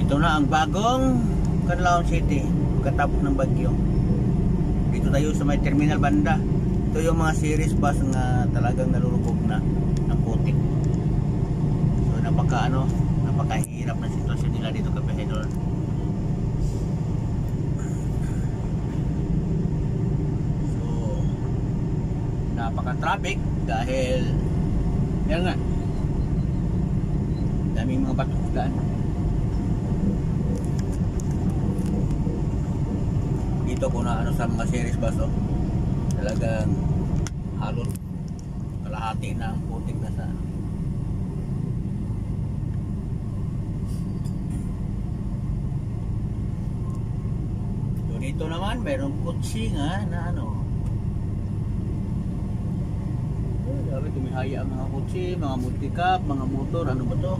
Ito na ang bagong Canlaon City katapos ng bagyo. Dito tayo sa may terminal banda. Ito yung mga series bus na talagang nalulubog na ng putik. So napakahirap na sitwasyon nila dito kapahedor. So napaka-traffic dahil yan nga, daming mga batok daan. Dito kung na sa mga series bus, talagang halos kalahati na ang putik na sa so dito naman mayroong kutsi nga na sabi tumihaya ang mga kutsi, mga multicab, mga motor, ano ba to?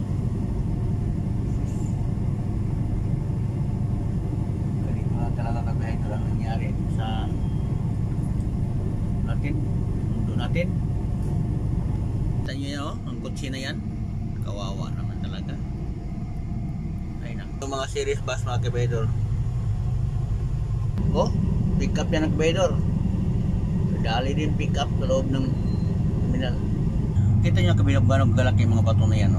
Ganito na talaga kapahit lang nangyari sa mundo natin. Kita nyo yan ang kutsi na yan, kawawa naman talaga. Ayun na yung mga series bus mga kabedor. Pick up yan ang kabedor. Dali din pick up sa loob ng terminal. Kita nyo kabedor gano'ng galaki mga bato na yan